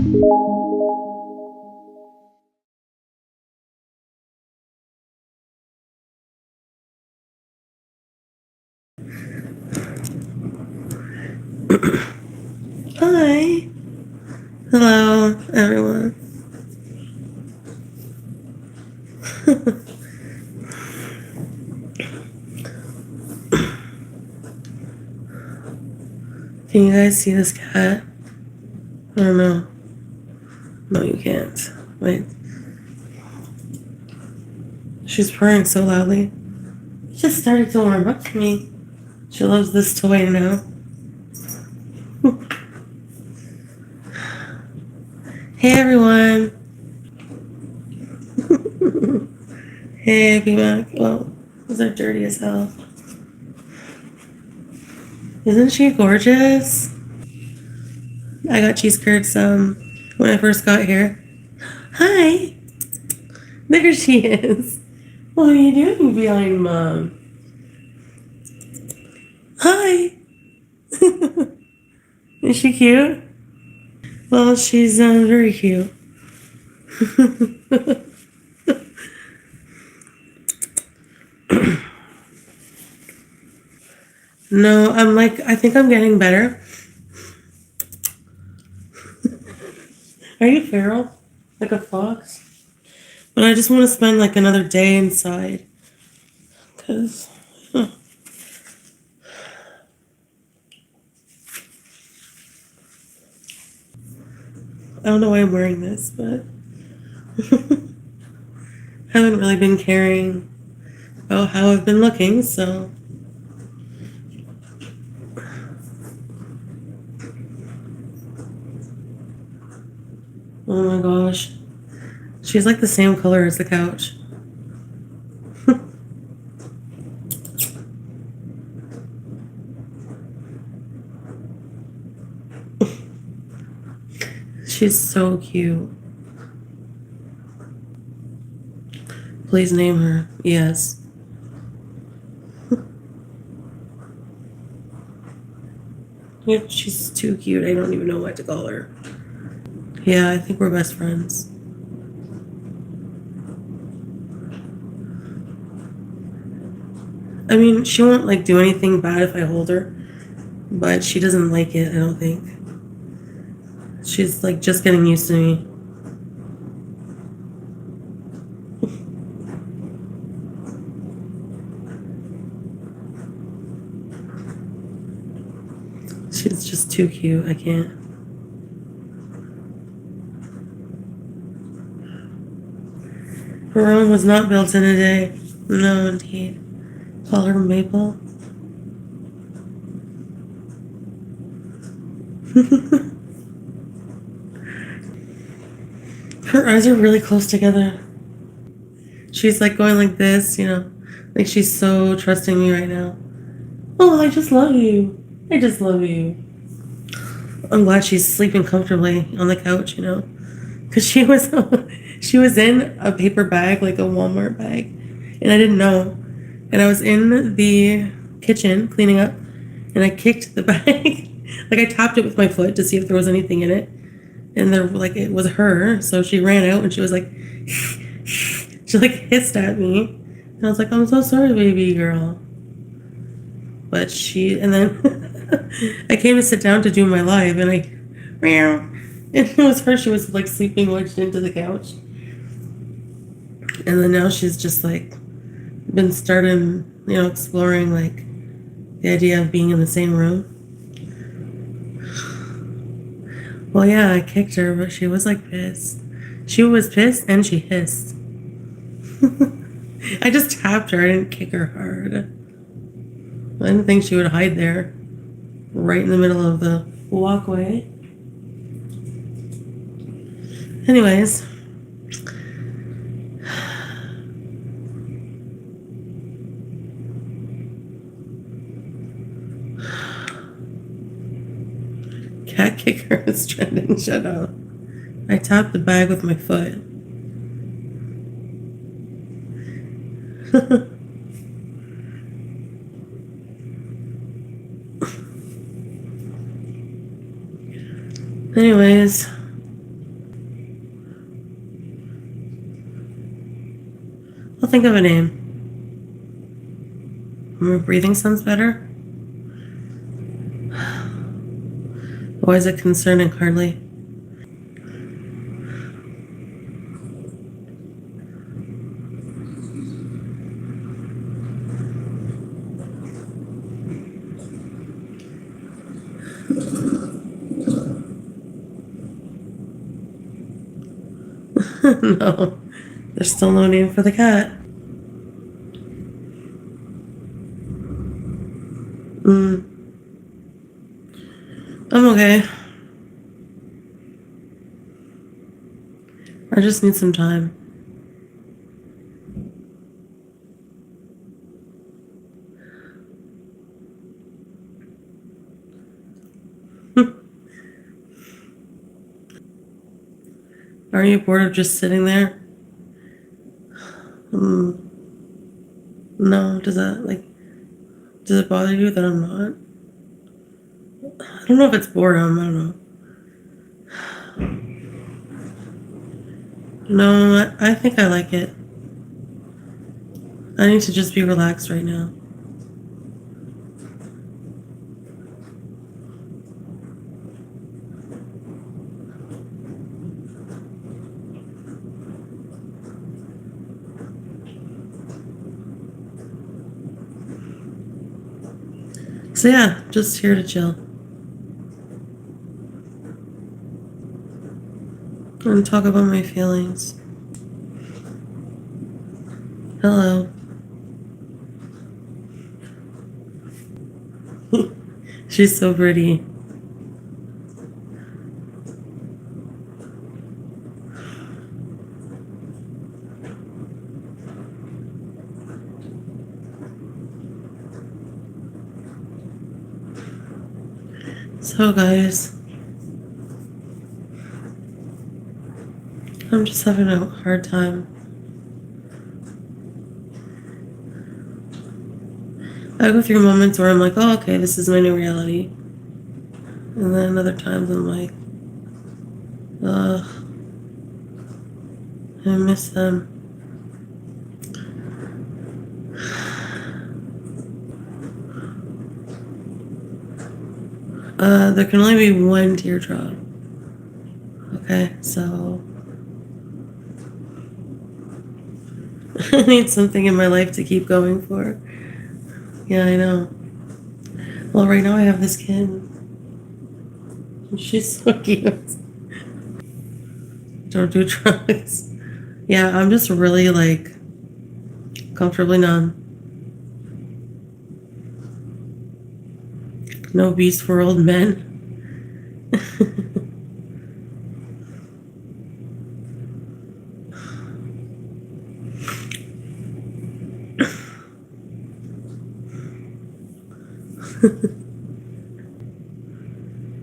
Hi. Hello, everyone. Can you guys see this cat? I don't know. No, you can't. Wait. She's purring so loudly. She just started to warm up to me. She loves this toy now. Hey, everyone. Hey, B-Mac. Well, those are dirty as hell. Isn't she gorgeous? I got cheese curds when I first got here. Hi. There she is. What are you doing behind Mom? Hi. Is she cute? Well, she's very cute. No, I think I'm getting better. Are you feral? Like a fox? But I just want to spend like another day inside. Because, I don't know why I'm wearing this, but I haven't really been caring about how I've been looking, so. Oh my gosh. She's like the same color as the couch. She's so cute. Please name her. Yes. Yeah, she's too cute. I don't even know what to call her. Yeah, I think we're best friends. I mean, she won't like do anything bad if I hold her, but she doesn't like it, I don't think. She's like just getting used to me. She's just too cute. I can't. Her room was not built in a day. No, indeed. Call her Maple. Her eyes are really close together. She's like going like this, you know, like she's so trusting me right now. Oh, I just love you. I just love you. I'm glad she's sleeping comfortably on the couch, you know, because she was in a paper bag, like a Walmart bag, and I didn't know. And I was in the kitchen cleaning up, and I kicked the bag. Like I tapped it with my foot to see if there was anything in it, and there like it was her. So she ran out and she was like, she like hissed at me, and I was like, I'm so sorry, baby girl. But and then I came to sit down to do my live, and meow, and it was her. She was like sleeping wedged into the couch, and then now she's just like been starting, you know, exploring like the idea of being in the same room. Well, yeah, I kicked her, but she was like pissed. She was pissed and she hissed. I just tapped her. I didn't kick her hard. I didn't think she would hide there, right in the middle of the walkway. Anyways. Cat kicker is trending. Shut up. I tapped the bag with my foot. Anyways, I'll think of a name. Breathing sounds better. Why is it concerning? Hardly. No, there's still no name for the cat. I'm okay. I just need some time. Are you bored of just sitting there? No, does it bother you that I'm not? I don't know if it's boredom, I don't know. No, I think I like it. I need to just be relaxed right now. So yeah, just here to chill. And talk about my feelings. Hello. She's so pretty. So guys, I'm just having a hard time. I go through moments where I'm like, oh, okay, this is my new reality. And then other times I'm like, ugh, I miss them. There can only be one teardrop. Okay, so I need something in my life to keep going for. Yeah, I know. Well, right now I have this kid. She's so cute. Don't do drugs. Yeah, I'm just really like comfortably numb. No beast for old men.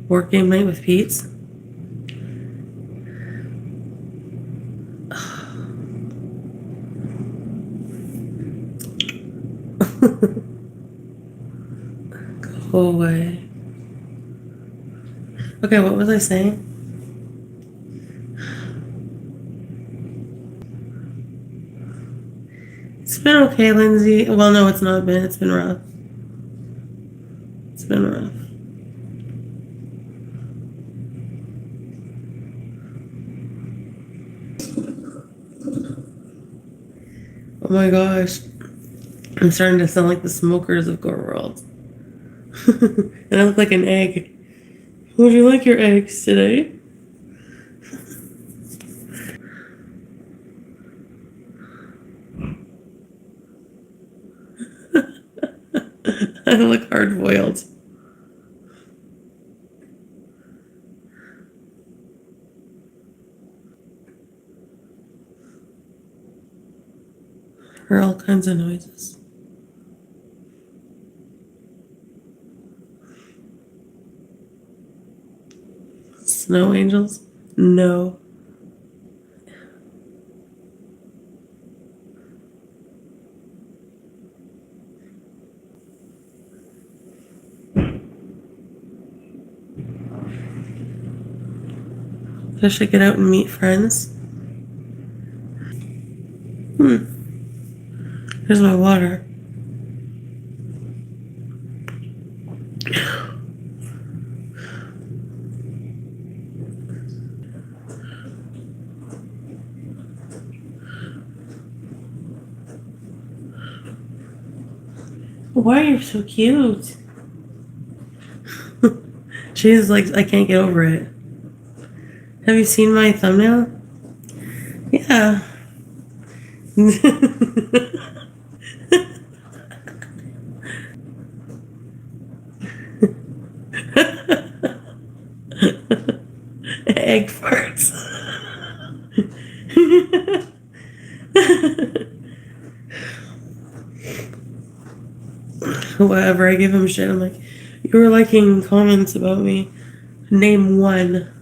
Work game night with Pete's. Go away. Okay, what was I saying? It's been okay, Lindsay. Well, no, it's not been. It's been rough. It's been rough. Oh my gosh. I'm starting to sound like the smokers of Gore World. And I look like an egg. Would you like your eggs today? I look hard boiled. Heard all kinds of noises. Snow angels? No. I should get out and meet friends. Here's my water. Why are you so cute? She's like, I can't get over it. Have you seen my thumbnail? Yeah. Egg farts. Whatever, I give him shit. I'm like, you were liking comments about me. Name one.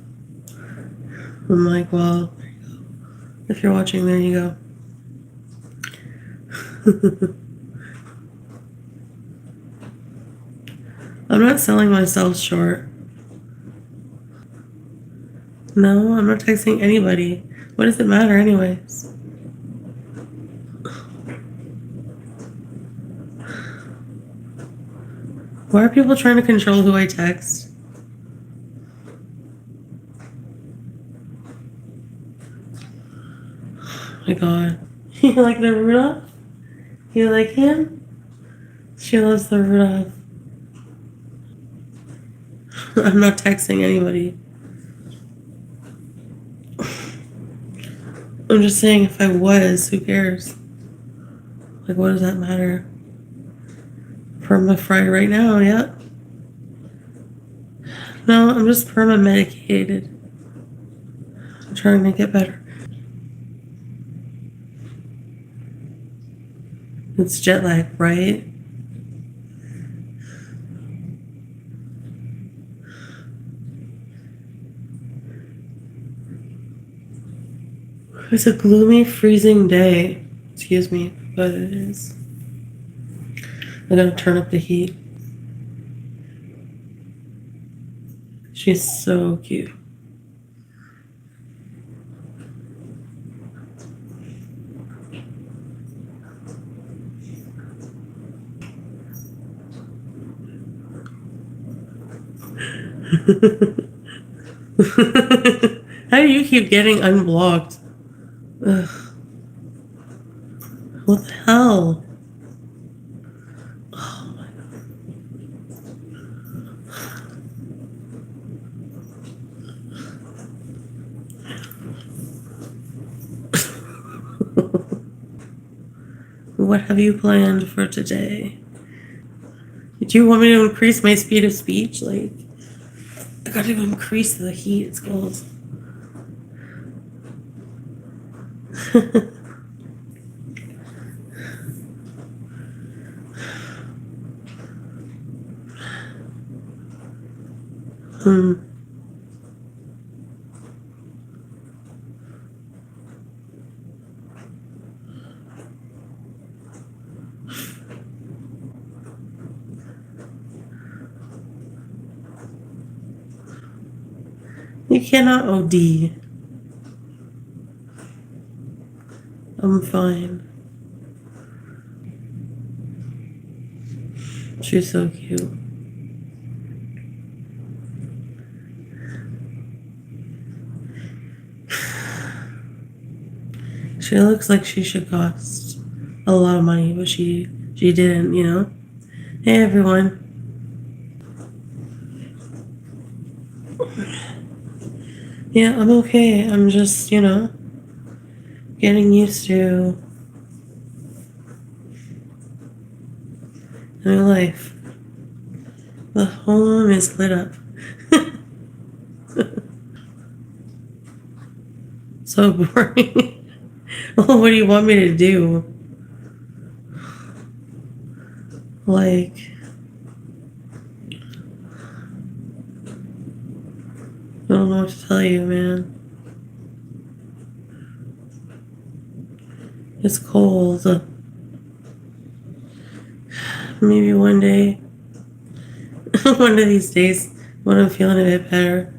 I'm like, well, there you go. If you're watching, there you go. I'm not selling myself short. No, I'm not texting anybody. What does it matter anyways? Why are people trying to control who I text? Oh my god. You like the Rudolph? You like him? She loves the Rudolph. I'm not texting anybody. I'm just saying if I was, who cares? Like, what does that matter? Perma-fried right now, yeah. No, I'm just perma-medicated. I'm trying to get better. It's jet lag, right? It's a gloomy, freezing day. Excuse me, but it is. I gotta turn up the heat. She's so cute. How do you keep getting unblocked? Ugh. What the hell? Oh my god. What have you planned for today? Do you want me to increase my speed of speech? Like, I gotta increase the heat, it's cold. You cannot OD. I'm fine. She's so cute. She looks like she should cost a lot of money, but she didn't, you know? Hey everyone. Yeah, I'm okay. I'm just, you know, getting used to new life. The home is lit up. So boring. Well, what do you want me to do? Like, I don't know what to tell you, man. It's cold. Maybe one day, one of these days, when I'm feeling a bit better.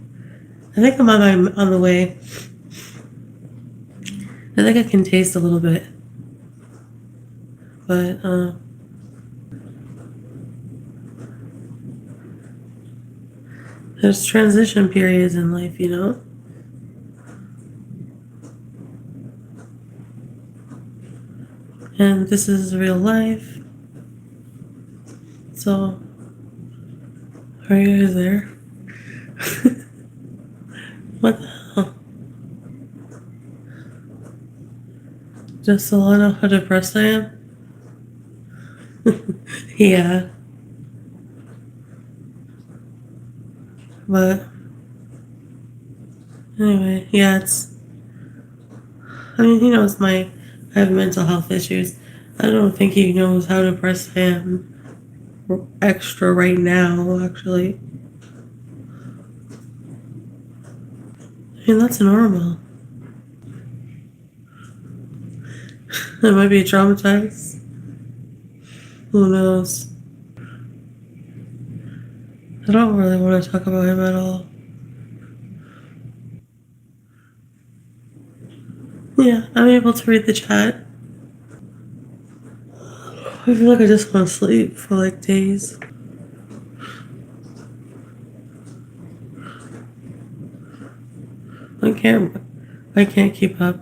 I think I'm on the way. I think I can taste a little bit. But there's transition periods in life, you know? And this is real life. So, are you guys there? What the hell? Just to let know how depressed I am? Yeah. But, anyway, yeah, I mean, he knows I have mental health issues. I don't think he knows how depressed I am extra right now, actually. I mean, that's normal. I might be traumatized. Who knows? I don't really want to talk about him at all. Yeah, I'm able to read the chat. I feel like I just want to sleep for like days. I can't keep up.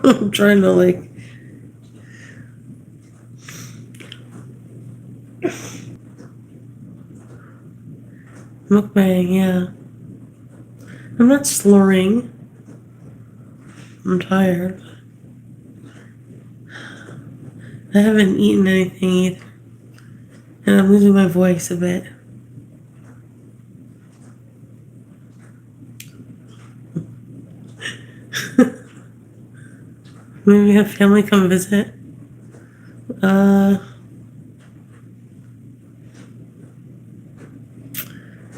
I'm trying to like mukbang, yeah. I'm not slurring. I'm tired. I haven't eaten anything either. And I'm losing my voice a bit. Maybe have family come visit.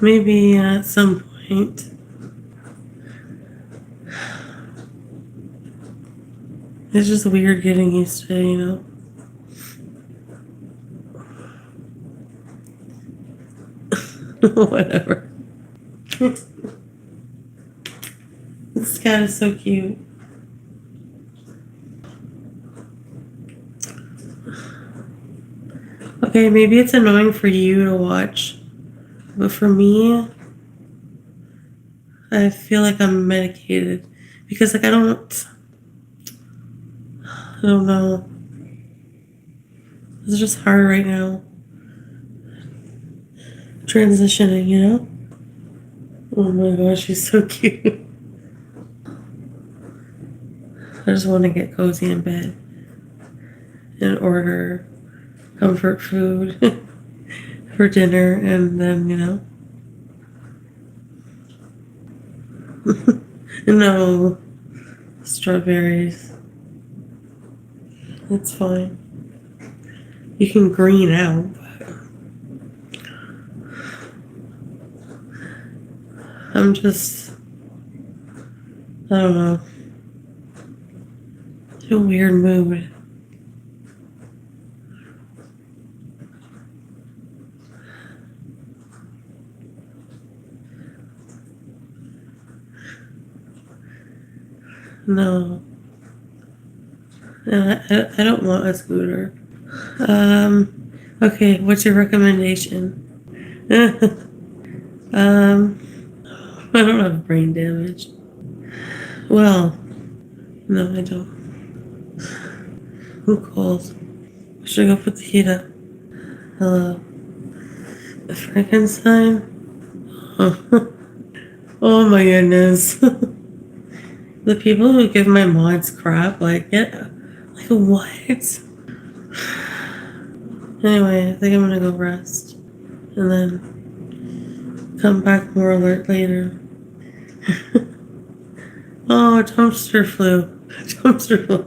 Maybe at some point. It's just weird getting used to it, you know? Whatever. This cat is so cute. Okay, maybe it's annoying for you to watch, but for me, I feel like I'm medicated because like I don't know. It's just hard right now. Transitioning, you know? Oh my gosh, she's so cute. I just want to get cozy in bed and order comfort food for dinner and then, you know. No, strawberries. It's fine. You can green out, but I'm just, I don't know, in a weird mood. No, I don't want a scooter. Okay, what's your recommendation? I don't have brain damage. Well, no, I don't. I'm cold. Should I go put the heat up? Hello. Frankenstein? Oh, oh my goodness. The people who give my mods crap, like, yeah, like what? Anyway, I think I'm gonna go rest. And then come back more alert later. Oh, dumpster flu. Dumpster flu.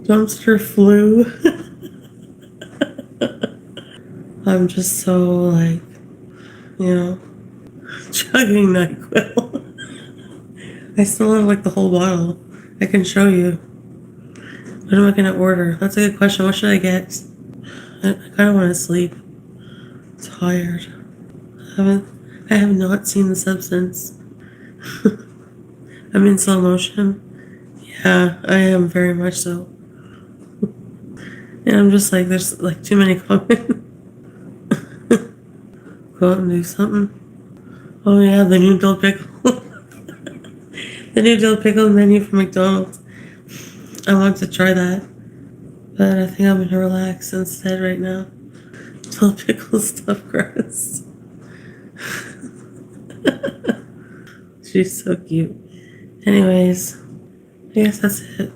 Dumpster flu. I'm just so like, you know, chugging NyQuil. I still have like the whole bottle. I can show you. What am I gonna order? That's a good question. What should I get? I kind of want to sleep. I'm tired. I have not seen The Substance. I'm in slow motion. Yeah, I am very much so. And I'm just like, there's like too many comments. Go out and do something. Oh yeah, the new dill pickle. The new dill pickle menu from McDonald's. I want to try that. But I think I'm gonna relax instead right now. Dill pickle stuffed crust. She's so cute. Anyways, I guess that's it.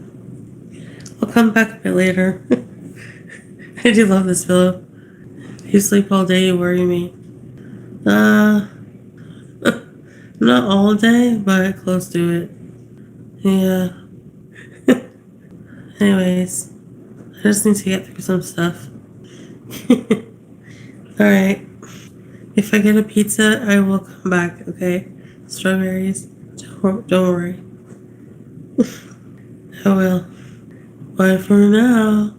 I'll come back a bit later. I do love this pillow. You sleep all day, you worry me. Not all day, but close to it. Yeah. Anyways, I just need to get through some stuff. Alright. If I get a pizza, I will come back, okay? Strawberries. Don't worry. I will. Bye for now.